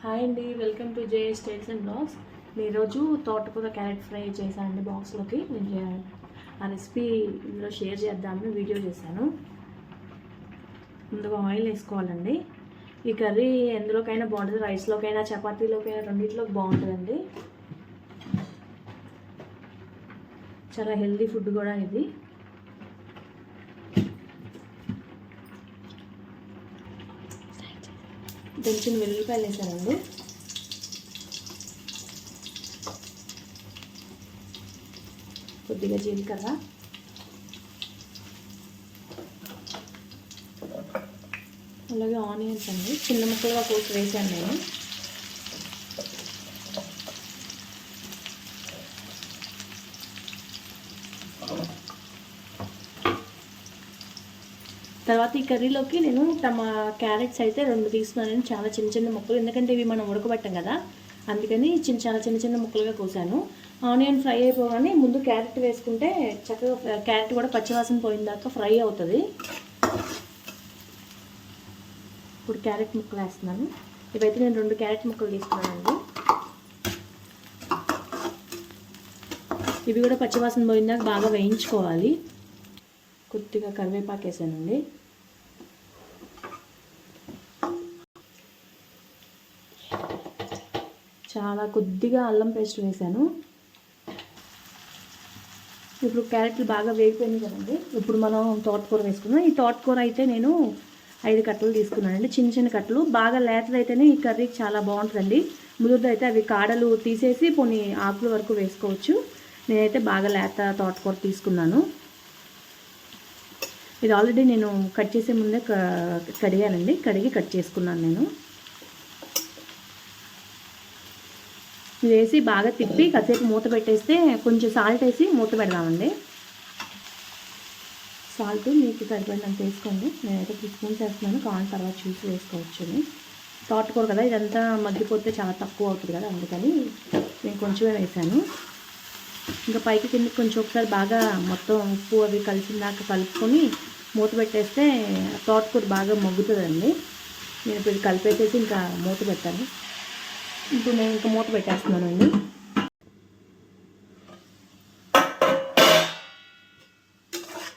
Hi అండి, welcome to J styles and blogs. ఈరోజు తోటకూర క్యారెట్ ఫ్రై చేశానండి బాక్స్లోకి. నేను ఆ రెసిపీ ఇందులో షేర్ చేద్దామని వీడియో చేశాను. ముందుగా ఆయిల్ వేసుకోవాలండి. ఈ కర్రీ ఎందులోకైనా బాగుంటుంది, రైస్లోకైనా చపాతీలోకైనా రెండింటిలోకి బాగుంటుందండి. చాలా హెల్దీ ఫుడ్ కూడా ఇది. దంచిన వెల్లుల్లిపాయలు వేసానండి. కొద్దిగా జీలకర్ర, అలాగే ఆనియన్స్ అండి చిన్న ముక్కలుగా కోసి వేసాను నేను. తర్వాత ఈ కర్రీలోకి నేను క్యారెట్స్ అయితే 2 తీసుకున్నాను. చాలా చిన్న చిన్న ముక్కలు, ఎందుకంటే ఇవి మనం ఉడకబెట్టాం కదా, అందుకని చాలా చిన్న చిన్న ముక్కలుగా కోసాను. ఆనియన్ ఫ్రై అయిపోగానే ముందు క్యారెట్ వేసుకుంటే చక్కగా క్యారెట్ కూడా పచ్చివాసన పోయిన దాకా ఫ్రై అవుతుంది. ఇప్పుడు క్యారెట్ ముక్కలు వేస్తున్నాను. ఇవైతే నేను 2 క్యారెట్ ముక్కలు తీసుకున్నానండి. ఇవి కూడా పచ్చివాసన పోయిన దాకా బాగా వేయించుకోవాలి. కొద్దిగా కరివేపాకు వేసానండి. చాలా కొద్దిగా అల్లం పేస్ట్ వేసాను. ఇప్పుడు క్యారెట్లు బాగా వేగిపోయింది కదండి. ఇప్పుడు మనం తోటకూర వేసుకుందాం. ఈ తోటకూర అయితే నేను 5 కట్టలు తీసుకున్నానండి, చిన్న చిన్న కట్టలు. బాగా లేతదైతేనే ఈ కర్రీకి చాలా బాగుంటుందండి. ముదురుదైతే అవి కాడలు తీసేసి కొన్ని ఆకుల వరకు వేసుకోవచ్చు. నేనైతే బాగా లేత తోటకూర తీసుకున్నాను. ఇది ఆల్రెడీ నేను కట్ చేసే ముందే కడిగానండి, కడిగి కట్ చేసుకున్నాను నేను. ఇది వేసి బాగా తిప్పి కాసేపు మూత పెట్టేస్తే, కొంచెం సాల్ట్ వేసి మూత పెడదామండి. సాల్ట్ మీకు సరిపడినంత వేసుకోండి. నేనైతే 3 స్పూన్స్ వేస్తున్నాను, కావాలి తర్వాత చూసి వేసుకోవచ్చు. తోటకూర కదా, ఇదంతా మగ్గిపోతే చాలా తక్కువ అవుతుంది కదా, అందుకని నేను కొంచెమే వేసాను. ఇంకా పైకి కిందకి కొంచెం ఒకసారి బాగా మొత్తం ఉప్పు అవి కలిసిందాక కలుపుకొని మూత పెట్టేస్తే తోటకూర బాగా మగ్గుతుందండి. నేను ఇప్పుడు కలిపేసేసి ఇంకా మూత పెట్టాను. ఇప్పుడు నేను ఇంకా మూత పెట్టేస్తున్నానండి.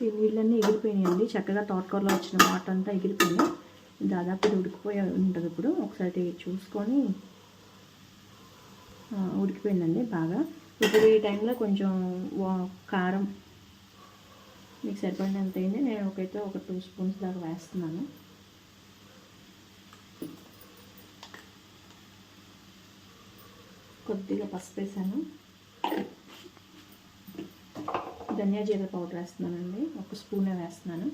ఈ నీళ్ళన్నీ ఎగిరిపోయినాయండి, చక్కగా తోటకూరలో వచ్చిన వాటర్ అంతా ఎగిరిపోయినాయి. దాదాపు ఇది ఉడికిపోయి ఉంటుంది. ఇప్పుడు ఒకసారి చూసుకొని ఉడికిపోయిందండి బాగా. ఇప్పుడు ఈ టైంలో కొంచెం కారం మీకు సరిపడినంత అయింది. నేను ఒక 2 స్పూన్స్ దాకా వేస్తున్నాను. కొద్దిగా పసుపు వేసాను. ధనియా జీలకర్ర పౌడర్ వేస్తున్నానండి, 1 స్పూనే వేస్తున్నాను.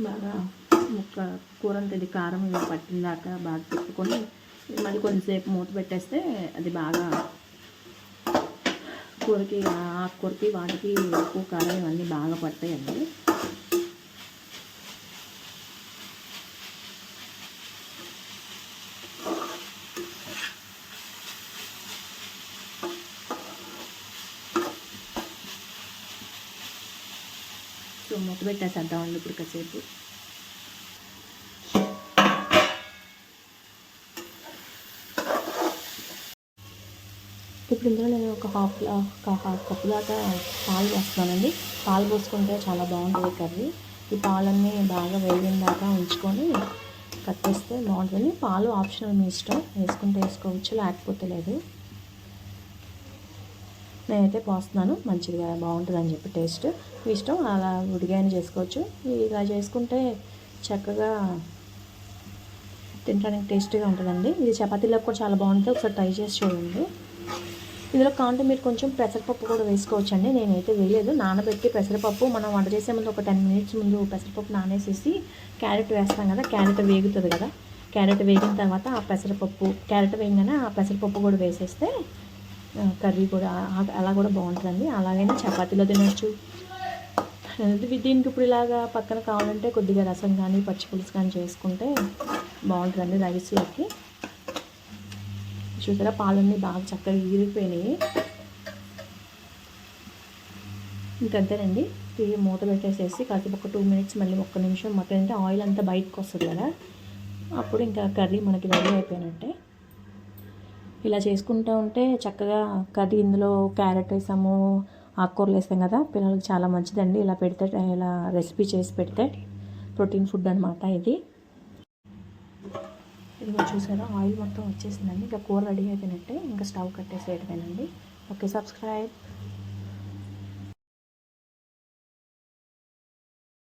బాగా కూర అంతా ఇది కారం ఇలా పట్టిందాక బాగా తిప్పుకొని మళ్ళీ కొంచెంసేపు మూత పెట్టేస్తే అది బాగా కూరకి, ఆకుకూరకి వాటికి ఉప్పు కారం ఇవన్నీ బాగా పడతాయండి. సో మూత పెట్టేసేద్దామండి ఇప్పుడు కాసేపు. ఇప్పుడు ఇందులో నేను ఒక హాఫ్ కప్పు దాకా పాలు వేస్తున్నానండి. పాలు పోసుకుంటే చాలా బాగుంటుంది కర్రీ. ఈ పాలన్నీ బాగా వేగిన దాకా ఉంచుకొని కట్టేస్తే బాగుంటుంది. పాలు ఆప్షనల్, మీ ఇష్టం, వేసుకుంటే వేసుకోవచ్చు, లేకపోతే లేదు. నేనైతే పోస్తున్నాను, మంచిగా బాగుంటుంది అని చెప్పి. టేస్ట్ మీ ఇష్టం, అలా ఉడిగాయని చేసుకోవచ్చు. ఇలా చేసుకుంటే చక్కగా తినడానికి టేస్టీగా ఉంటుందండి. ఇది చపాతీలకు కూడా చాలా బాగుంటుంది, ఒకసారి ట్రై చేసి చూడండి. ఇందులో కావాలంటే మీరు కొంచెం పెసరపప్పు కూడా వేసుకోవచ్చు అండి. నేనైతే వేయలేదు. నానబెట్టి పెసరపప్పు మనం వంట చేసే ముందు ఒక 10 మినిట్స్ ముందు పెసరపప్పు నానేసేసి క్యారెట్ వేస్తాం కదా, క్యారెట్ వేగుతుంది కదా, క్యారెట్ వేగిన తర్వాత ఆ పెసరపప్పు, క్యారెట్ వేయగానే ఆ పెసరపప్పు కూడా వేసేస్తే కర్రీ కూడా అలా కూడా బాగుంటుందండి. అలాగైనా చపాతీలో తినచ్చు. దీనికి ఇప్పుడు ఇలాగా పక్కన కావాలంటే కొద్దిగా రసం కానీ పచ్చిపులుసు కానీ చేసుకుంటే బాగుంటుందండి రైస్లోకి. చూసారా, పాలన్నీ బాగా చక్కగా ఎగిరిపోయినాయి. ఇంకంతేనండి. మినిట్స్కి మూత పెట్టేసేసి కాసేపు ఒక 2 మినిట్స్ మళ్ళీ ఒక్క నిమిషం మటన్ అంటే ఆయిల్ అంతా బయటకు వస్తుంది కదా, అప్పుడు ఇంకా కర్రీ మనకి రెడీ అయిపోయినట్టే. ఇలా చేసుకుంటూ ఉంటే చక్కగా కర్రీ, ఇందులో క్యారెట్ వేసాము, ఆకుకూరలు వేస్తాం కదా, పిల్లలకి చాలా మంచిదండి. ఇలా పెడితే, ఇలా రెసిపీ చేసి పెడితే ప్రోటీన్ ఫుడ్ అనమాట ఇది. ఇదిగో చూసారా, ఆయిల్ మొత్తం వచ్చేసిందండి. ఇంకా కూర రెడీ అయిపోయినట్టే, ఇంకా స్టవ్ కట్టేసేయడమేనండి. Okay, subscribe.